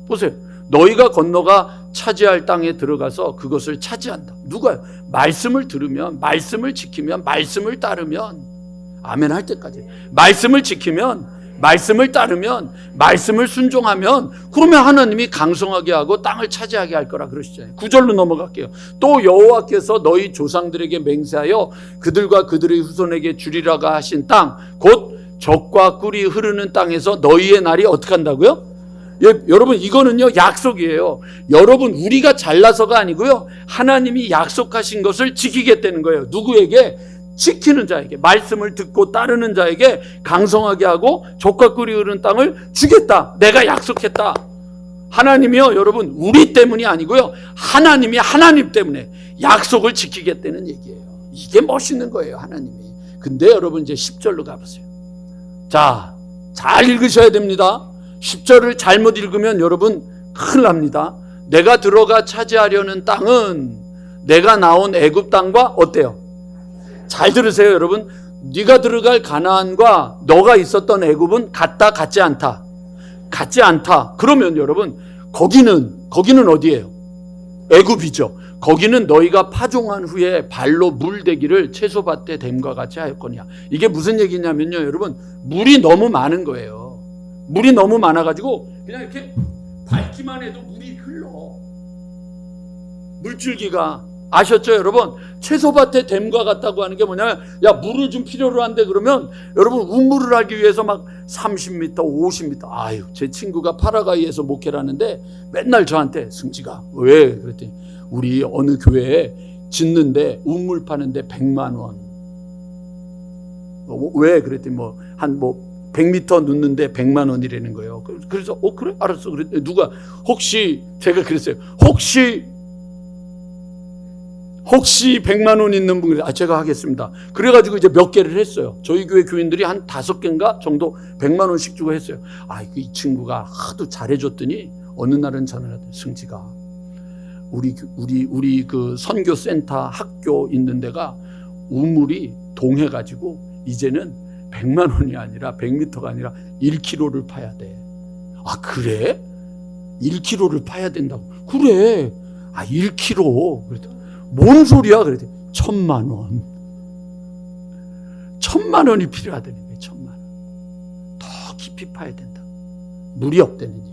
Speaker 1: 보세요. 너희가 건너가 차지할 땅에 들어가서 그것을 차지한다. 누가요? 말씀을 들으면, 말씀을 지키면, 말씀을 따르면, 아멘 할 때까지 말씀을 지키면, 말씀을 따르면, 말씀을 순종하면, 그러면 하나님이 강성하게 하고 땅을 차지하게 할 거라 그러시잖아요. 9절로 넘어갈게요. 또 여호와께서 너희 조상들에게 맹세하여 그들과 그들의 후손에게 주리라가 하신 땅, 곧 젖과 꿀이 흐르는 땅에서 너희의 날이 어떻게 한다고요? 여러분, 이거는요 약속이에요. 여러분, 우리가 잘나서가 아니고요, 하나님이 약속하신 것을 지키겠다는 거예요. 누구에게? 지키는 자에게, 말씀을 듣고 따르는 자에게 강성하게 하고 젖과 꿀이 흐르는 땅을 주겠다. 내가 약속했다. 하나님이요, 여러분, 우리 때문이 아니고요, 하나님이 하나님 때문에 약속을 지키겠다는 얘기예요. 이게 멋있는 거예요, 하나님이. 근데 여러분, 이제 10절로 가보세요. 자, 잘 읽으셔야 됩니다. 10절을 잘못 읽으면 여러분 큰일 납니다. 내가 들어가 차지하려는 땅은 내가 나온 애굽 땅과 어때요? 잘 들으세요, 여러분. 네가 들어갈 가나안과 너가 있었던 애굽은 같다, 같지 않다? 같지 않다. 그러면 여러분, 거기는 어디예요? 애굽이죠. 거기는 너희가 파종한 후에 발로 물대기를 채소밭에 댐과 같이 하였거니와. 이게 무슨 얘기냐면요, 여러분, 물이 너무 많은 거예요. 물이 너무 많아가지고 그냥 이렇게 밟기만 해도 물이 흘러. 물줄기가. 아셨죠, 여러분? 채소밭에 댐과 같다고 하는 게 뭐냐면, 야, 물을 좀 필요로 한데 그러면 여러분, 운물을 하기 위해서 막 30m, 50m. 아유, 제 친구가 파라과이에서 목회를 하는데 맨날 저한테, 승지가 왜? 그랬더니 우리 어느 교회에 짓는데 운물 파는데 100만 원. 왜? 그랬더니 한 100m 넣는데 100만 원이라는 거예요. 그래서 그래? 알았어. 그랬더니 누가 혹시, 제가 그랬어요. 혹시 100만 원 있는 분? 제가 하겠습니다. 그래가지고 이제 몇 개를 했어요. 저희 교회 교인들이 한 5개인가 정도 100만 원씩 주고 했어요. 이 친구가 하도 잘해줬더니 어느 날은 전화를 하더니, 승지가 우리 그 선교센터 학교 있는 데가 우물이 동해가지고 이제는 100만 원이 아니라 100m가 아니라 1km를 파야 돼. 아, 그래? 1km를 파야 된다고? 그래. 1km. 그랬더니 뭔 소리야? 그랬더니 1000만 원. 1000만 원이 필요하다는 거예요. 1000만 원. 더 깊이 파야 된다. 물이 없다는 얘기.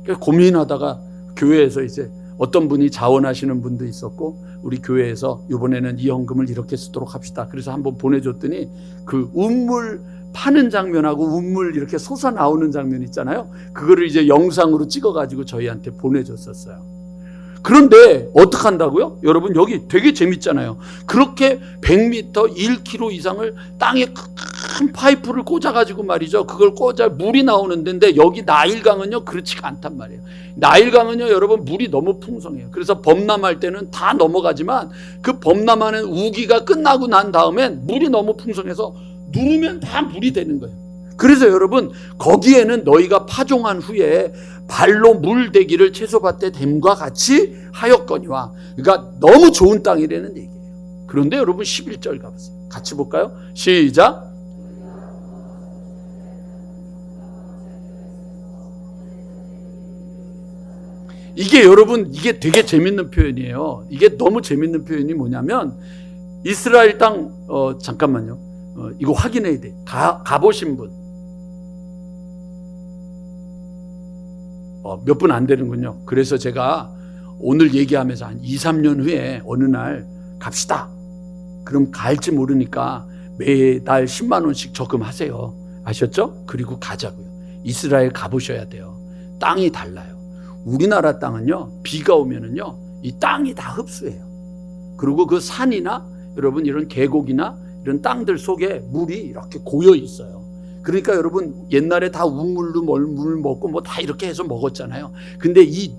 Speaker 1: 그래서 고민하다가 교회에서 이제 어떤 분이 자원하시는 분도 있었고, 우리 교회에서 이번에는 이 헌금을 이렇게 쓰도록 합시다. 그래서 한번 보내줬더니 그 운물 파는 장면하고 운물 이렇게 솟아 나오는 장면 있잖아요. 그거를 이제 영상으로 찍어가지고 저희한테 보내줬었어요. 그런데 어떻게 한다고요? 여러분, 여기 되게 재밌잖아요. 그렇게 100m, 1km 이상을 땅에 큰 파이프를 꽂아가지고 말이죠. 그걸 꽂아 물이 나오는 데인데, 여기 나일강은요 그렇지가 않단 말이에요. 나일강은요, 여러분, 물이 너무 풍성해요. 그래서 범람할 때는 다 넘어가지만 그 범람하는 우기가 끝나고 난 다음엔 물이 너무 풍성해서 누르면 다 물이 되는 거예요. 그래서 여러분, 거기에는 너희가 파종한 후에 발로 물대기를 채소밭에 댐과 같이 하였거니와. 그러니까 너무 좋은 땅이라는 얘기예요. 그런데 여러분, 11절 가보세요. 같이 볼까요? 시작. 이게 여러분, 이게 되게 재밌는 표현이에요. 이게 너무 재밌는 표현이 뭐냐면, 이스라엘 땅, 잠깐만요. 이거 확인해야 돼. 가보신 분. 몇 분 안 되는군요. 그래서 제가 오늘 얘기하면서 한 2, 3년 후에 어느 날 갑시다. 그럼 갈지 모르니까 매달 10만 원씩 저금하세요. 아셨죠? 그리고 가자고요. 이스라엘 가보셔야 돼요. 땅이 달라요. 우리나라 땅은요, 비가 오면은요, 이 땅이 다 흡수해요. 그리고 그 산이나 여러분 이런 계곡이나 이런 땅들 속에 물이 이렇게 고여 있어요. 그러니까 여러분, 옛날에 다 우물로 물 먹고 뭐 다 이렇게 해서 먹었잖아요. 근데 이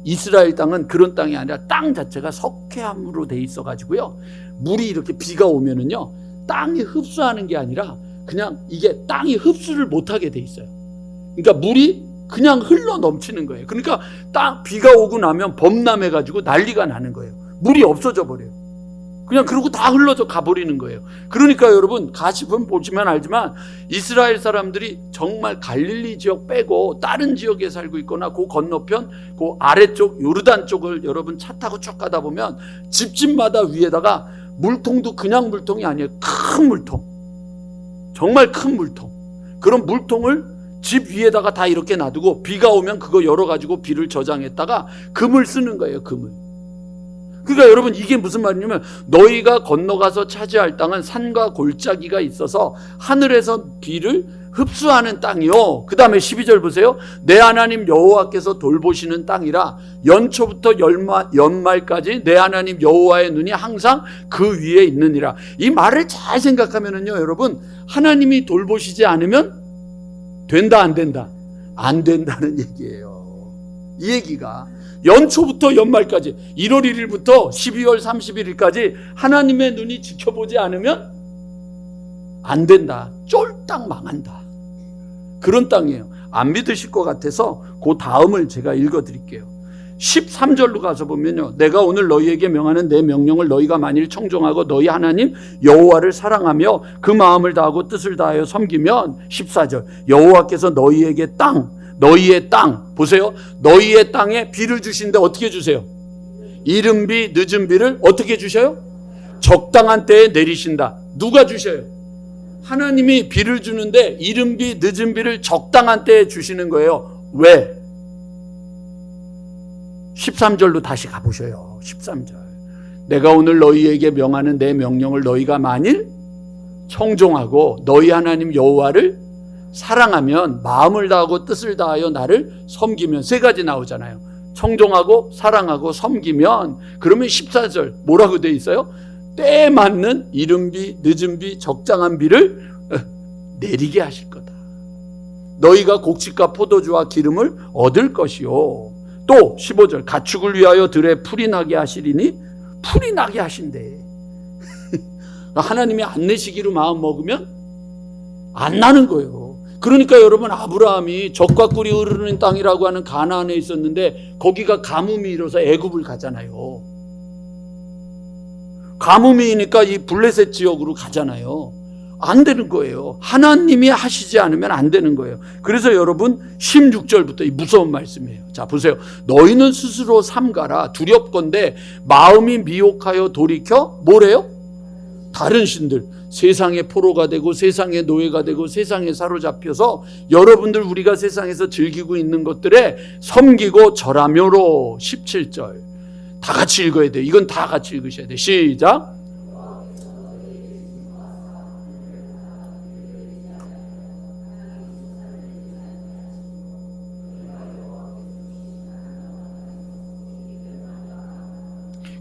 Speaker 1: 이스라엘 땅은 그런 땅이 아니라 땅 자체가 석회암으로 돼 있어 가지고요, 물이 이렇게 비가 오면은요, 땅이 흡수하는 게 아니라 그냥 이게 땅이 흡수를 못하게 돼 있어요. 그러니까 물이 그냥 흘러 넘치는 거예요. 그러니까 비가 오고 나면 범람해 가지고 난리가 나는 거예요. 물이 없어져 버려요. 그냥 그러고 다 흘러져 가버리는 거예요. 그러니까 여러분 가시품 보시면 알지만 이스라엘 사람들이 정말 갈릴리 지역 빼고 다른 지역에 살고 있거나 그 건너편 그 아래쪽 요르단 쪽을 여러분 차 타고 쭉 가다 보면 집집마다 위에다가 물통도 그냥 물통이 아니에요. 큰 물통, 정말 큰 물통. 그런 물통을 집 위에다가 다 이렇게 놔두고 비가 오면 그거 열어가지고 비를 저장했다가 금을 쓰는 거예요. 금을. 그러니까 여러분 이게 무슨 말이냐면 너희가 건너가서 차지할 땅은 산과 골짜기가 있어서 하늘에서 비를 흡수하는 땅이요. 그 다음에 12절 보세요. 내 하나님 여호와께서 돌보시는 땅이라 연초부터 연말까지 내 하나님 여호와의 눈이 항상 그 위에 있느니라. 이 말을 잘 생각하면은요 여러분, 하나님이 돌보시지 않으면 된다 안 된다? 안 된다는 얘기예요. 이 얘기가 연초부터 연말까지 1월 1일부터 12월 31일까지 하나님의 눈이 지켜보지 않으면 안 된다. 쫄딱 망한다. 그런 땅이에요. 안 믿으실 것 같아서 그 다음을 제가 읽어드릴게요. 13절로 가서 보면요, 내가 오늘 너희에게 명하는 내 명령을 너희가 만일 청종하고 너희 하나님 여호와를 사랑하며 그 마음을 다하고 뜻을 다하여 섬기면 14절 여호와께서 너희에게 너희의 땅 보세요. 너희의 땅에 비를 주시는데 어떻게 주세요? 이른 비 늦은 비를 어떻게 주셔요? 적당한 때에 내리신다. 누가 주셔요? 하나님이 비를 주는데 이른 비 늦은 비를 적당한 때에 주시는 거예요. 왜? 13절로 다시 가보셔요. 13절 내가 오늘 너희에게 명하는 내 명령을 너희가 만일 청종하고 너희 하나님 여호와를 사랑하면 마음을 다하고 뜻을 다하여 나를 섬기면 세 가지 나오잖아요. 청종하고 사랑하고 섬기면 그러면 14절 뭐라고 돼 있어요? 때에 맞는 이른 비 늦은 비 적당한 비를 내리게 하실 거다. 너희가 곡식과 포도주와 기름을 얻을 것이요. 또 15절 가축을 위하여 들에 풀이 나게 하시리니 풀이 나게 하신대. 하나님이 안 내시기로 마음 먹으면 안 나는 거예요. 그러니까 여러분 아브라함이 젖과 꿀이 흐르는 땅이라고 하는 가나안에 있었는데 거기가 가뭄이 일어서 애굽을 가잖아요. 가뭄이니까 이 블레셋 지역으로 가잖아요. 안 되는 거예요. 하나님이 하시지 않으면 안 되는 거예요. 그래서 여러분 16절부터 이 무서운 말씀이에요. 자 보세요. 너희는 스스로 삼가라. 두렵건대 마음이 미혹하여 돌이켜 뭐래요? 다른 신들, 세상의 포로가 되고 세상의 노예가 되고 세상에 사로잡혀서 여러분들 우리가 세상에서 즐기고 있는 것들에 섬기고 절하며로 17절 다 같이 읽어야 돼요. 이건 다 같이 읽으셔야 돼요. 시작.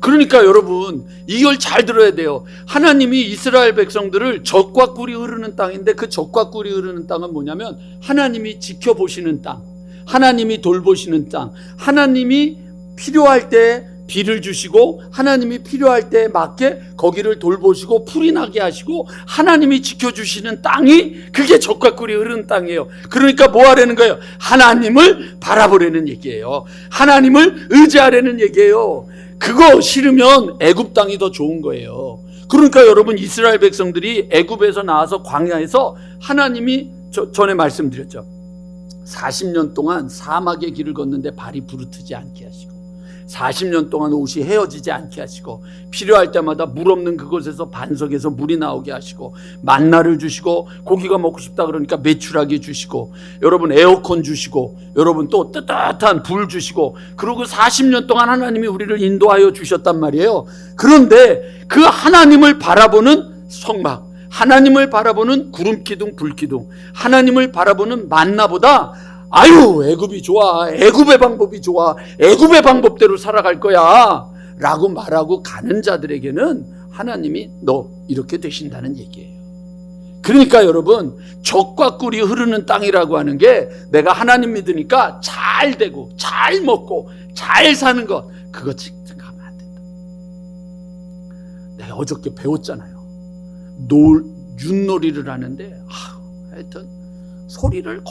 Speaker 1: 그러니까 여러분 이걸 잘 들어야 돼요. 하나님이 이스라엘 백성들을 젖과 꿀이 흐르는 땅인데 그 젖과 꿀이 흐르는 땅은 뭐냐면 하나님이 지켜보시는 땅, 하나님이 돌보시는 땅, 하나님이 필요할 때 비를 주시고 하나님이 필요할 때에 맞게 거기를 돌보시고 풀이 나게 하시고 하나님이 지켜주시는 땅이 그게 젖과 꿀이 흐르는 땅이에요. 그러니까 뭐 하라는 거예요? 하나님을 바라보라는 얘기예요. 하나님을 의지하라는 얘기예요. 그거 싫으면 애굽 땅이 더 좋은 거예요. 그러니까 여러분 이스라엘 백성들이 애굽에서 나와서 광야에서 하나님이 전에 말씀드렸죠. 40년 동안 사막의 길을 걷는데 발이 부르트지 않게 하시고 40년 동안 옷이 헤어지지 않게 하시고 필요할 때마다 물 없는 그곳에서 반석에서 물이 나오게 하시고 만나를 주시고 고기가 먹고 싶다 그러니까 메추라기 주시고 여러분 에어컨 주시고 여러분 또 뜨뜻한 불 주시고 그리고 40년 동안 하나님이 우리를 인도하여 주셨단 말이에요. 그런데 그 하나님을 바라보는 성막, 하나님을 바라보는 구름기둥 불기둥, 하나님을 바라보는 만나보다 아유 애굽이 좋아, 애굽의 방법이 좋아, 애굽의 방법대로 살아갈 거야 라고 말하고 가는 자들에게는 하나님이 너 이렇게 되신다는 얘기예요. 그러니까 여러분 젖과 꿀이 흐르는 땅이라고 하는 게 내가 하나님 믿으니까 잘 되고 잘 먹고 잘 사는 것 그거 생각하면 안 된다. 내가 어저께 배웠잖아요. 윷놀이를 하는데 하여튼 소리를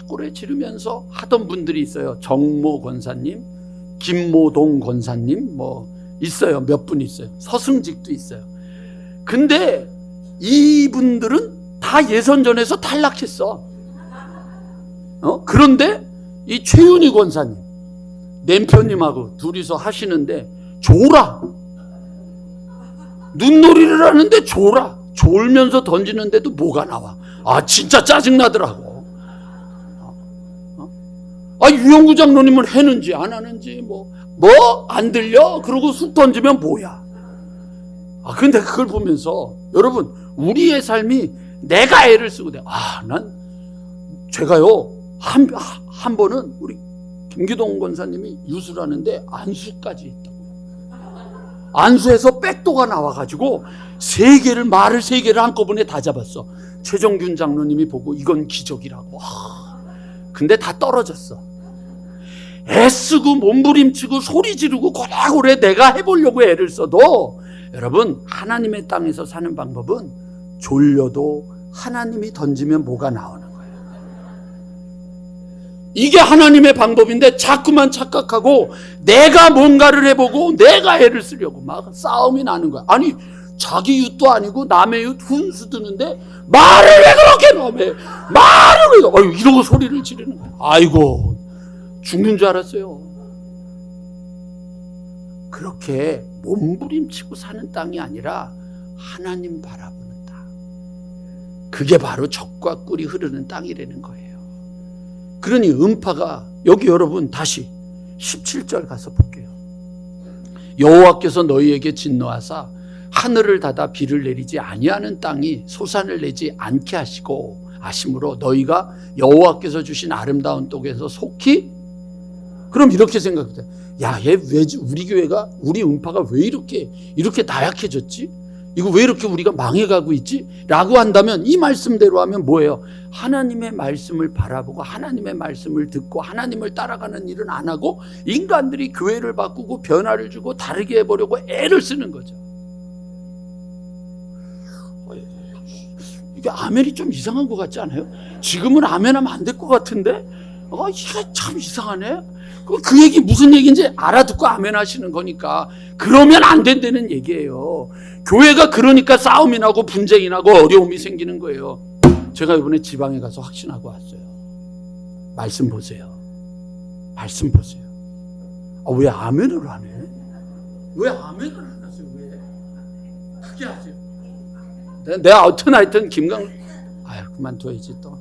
Speaker 1: 고래 지르면서 하던 분들이 있어요. 정모 권사님, 김모동 권사님, 있어요. 몇 분 있어요. 서승직도 있어요. 근데 이분들은 다 예선전에서 탈락했어. 그런데 이 최윤희 권사님, 남편님하고 둘이서 하시는데 졸아. 눈놀이를 하는데 졸아. 졸면서 던지는데도 뭐가 나와. 진짜 짜증나더라고. 유영구 장로님은 했는지 안 하는지 뭐 안 들려? 그러고 쑥 던지면 뭐야. 근데 그걸 보면서 여러분, 우리의 삶이 내가 애를 쓰고 제가요 한 번은 우리 김기동 권사님이 유수라는데 안수까지 했다고. 안수에서 백도가 나와가지고 말을 세 개를 한꺼번에 다 잡았어. 최정균 장로님이 보고 이건 기적이라고. 근데 다 떨어졌어. 애쓰고 몸부림치고 소리 지르고 고래고래 내가 해보려고 애를 써도, 여러분, 하나님의 땅에서 사는 방법은 졸려도 하나님이 던지면 뭐가 나오는 거예요. 이게 하나님의 방법인데 자꾸만 착각하고 내가 뭔가를 해보고 내가 애를 쓰려고 막 싸움이 나는 거야. 아니, 자기 윷도 아니고 남의 윷 훈수 드는데 말을 왜 그렇게 너무 말을 왜 이러고 소리를 지르는 거야. 아이고, 죽는 줄 알았어요. 그렇게 몸부림치고 사는 땅이 아니라 하나님 바라보는 땅. 그게 바로 젖과 꿀이 흐르는 땅이라는 거예요. 그러니 음파가, 여기 여러분 다시 17절 가서 볼게요. 여호와께서 너희에게 진노하사 하늘을 닫아 비를 내리지 아니하는 땅이 소산을 내지 않게 하심으로 너희가 여호와께서 주신 아름다운 땅에서 속히, 그럼 이렇게 생각해. 얘 왜 우리 교회가, 우리 음파가 왜 이렇게 나약해졌지? 이거 왜 이렇게 우리가 망해가고 있지? 라고 한다면, 이 말씀대로 하면 뭐예요? 하나님의 말씀을 바라보고 하나님의 말씀을 듣고 하나님을 따라가는 일은 안 하고 인간들이 교회를 바꾸고 변화를 주고 다르게 해보려고 애를 쓰는 거죠. 이게 아멘이 좀 이상한 것 같지 않아요? 지금은 아멘하면 안 될 것 같은데 이게 참 이상하네. 그 얘기 무슨 얘기인지 알아듣고 아멘 하시는 거니까. 그러면 안 된다는 얘기예요. 교회가 그러니까 싸움이 나고 분쟁이 나고 어려움이 생기는 거예요. 제가 이번에 지방에 가서 확신하고 왔어요. 말씀 보세요. 말씀 보세요. 왜 아멘을 안 해? 왜 아멘을 안 하세요? 왜? 크게 하세요. 내가 하여튼 그만둬야지 또.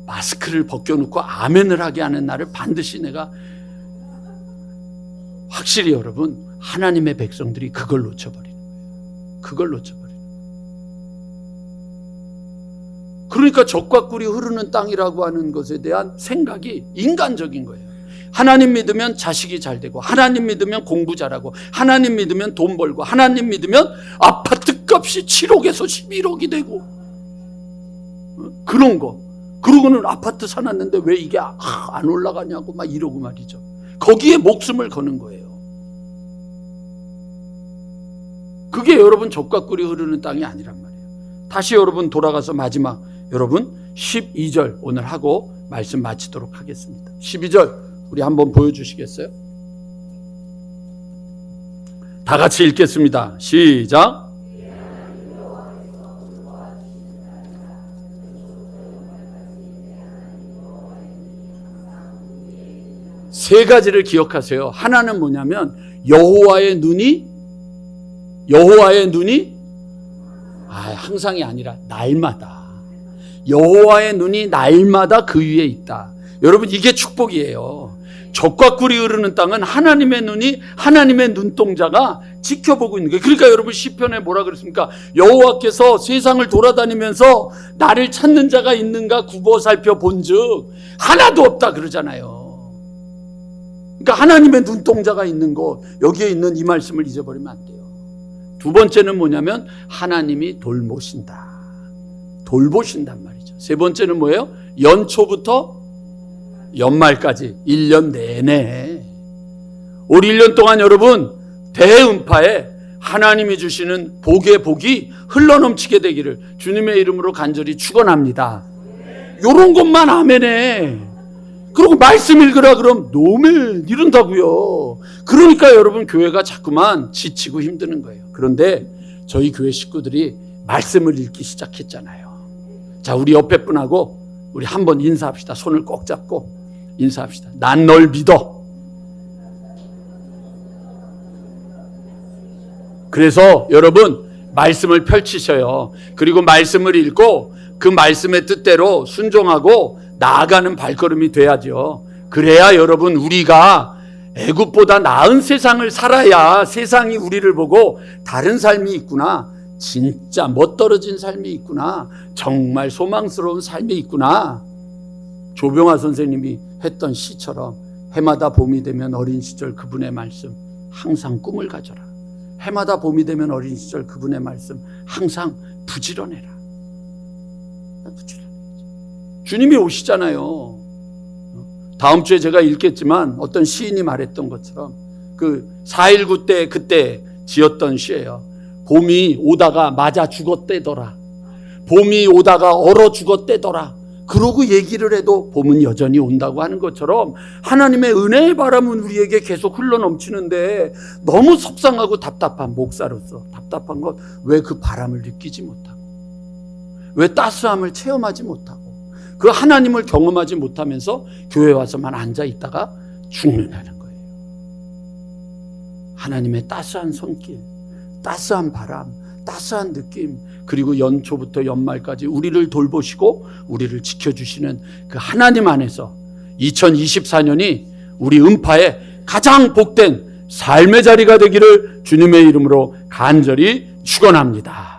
Speaker 1: 마스크를 벗겨놓고 아멘을 하게 하는 날을 반드시 내가, 확실히 여러분, 하나님의 백성들이 그걸 놓쳐버리는 거예요. 그걸 놓쳐버리는 거예요. 그러니까 젖과 꿀이 흐르는 땅이라고 하는 것에 대한 생각이 인간적인 거예요. 하나님 믿으면 자식이 잘 되고, 하나님 믿으면 공부 잘하고, 하나님 믿으면 돈 벌고, 하나님 믿으면 아파트 값이 7억에서 11억이 되고, 그런 거. 그러고는 아파트 사놨는데 왜 이게 안 올라가냐고 막 이러고 말이죠. 거기에 목숨을 거는 거예요. 그게 여러분 젖과 꿀이 흐르는 땅이 아니란 말이에요. 다시 여러분 돌아가서 마지막, 여러분 12절 오늘 하고 말씀 마치도록 하겠습니다. 12절 우리 한번 보여주시겠어요? 다 같이 읽겠습니다. 시작. 세 가지를 기억하세요. 하나는 뭐냐면 여호와의 눈이 항상이 아니라 날마다, 여호와의 눈이 날마다 그 위에 있다. 여러분, 이게 축복이에요. 젖과 꿀이 흐르는 땅은 하나님의 눈이, 하나님의 눈동자가 지켜보고 있는 거예요. 그러니까 여러분, 시편에 뭐라 그랬습니까? 여호와께서 세상을 돌아다니면서 나를 찾는 자가 있는가 굽어 살펴 본즉 하나도 없다 그러잖아요. 그러니까 하나님의 눈동자가 있는 곳, 여기에 있는 이 말씀을 잊어버리면 안 돼요. 두 번째는 뭐냐면 하나님이 돌보신단 말이죠. 세 번째는 뭐예요? 연초부터 연말까지 1년 내내, 올 1년 동안 여러분 대음파에 하나님이 주시는 복의 복이 흘러넘치게 되기를 주님의 이름으로 간절히 축원합니다. 요런 것만 아멘해. 그리고 말씀 읽으라 그럼 노멘 이런다고요. 그러니까 여러분 교회가 자꾸만 지치고 힘드는 거예요. 그런데 저희 교회 식구들이 말씀을 읽기 시작했잖아요. 자, 우리 옆에 분하고 우리 한번 인사합시다. 손을 꼭 잡고 인사합시다. 난 널 믿어. 그래서 여러분 말씀을 펼치셔요. 그리고 말씀을 읽고 그 말씀의 뜻대로 순종하고 나아가는 발걸음이 돼야죠. 그래야 여러분 우리가 애굽보다 나은 세상을 살아야 세상이 우리를 보고 다른 삶이 있구나, 진짜 멋떨어진 삶이 있구나, 정말 소망스러운 삶이 있구나. 조병화 선생님이 했던 시처럼 해마다 봄이 되면 어린 시절 그분의 말씀 항상 꿈을 가져라. 해마다 봄이 되면 어린 시절 그분의 말씀 항상 부지런해라. 주님이 오시잖아요. 다음 주에 제가 읽겠지만 어떤 시인이 말했던 것처럼 그 4.19 때 그때 지었던 시예요. 봄이 오다가 맞아 죽었대더라. 봄이 오다가 얼어 죽었대더라. 그러고 얘기를 해도 봄은 여전히 온다고 하는 것처럼 하나님의 은혜의 바람은 우리에게 계속 흘러넘치는데 너무 속상하고 답답한 목사로서 답답한 것, 왜 그 바람을 느끼지 못하고, 왜 따스함을 체험하지 못하고, 그 하나님을 경험하지 못하면서 교회 와서만 앉아 있다가 죽는다는 거예요. 하나님의 따스한 손길, 따스한 바람, 따스한 느낌, 그리고 연초부터 연말까지 우리를 돌보시고 우리를 지켜주시는 그 하나님 안에서 2024년이 우리 음파의 가장 복된 삶의 자리가 되기를 주님의 이름으로 간절히 축원합니다.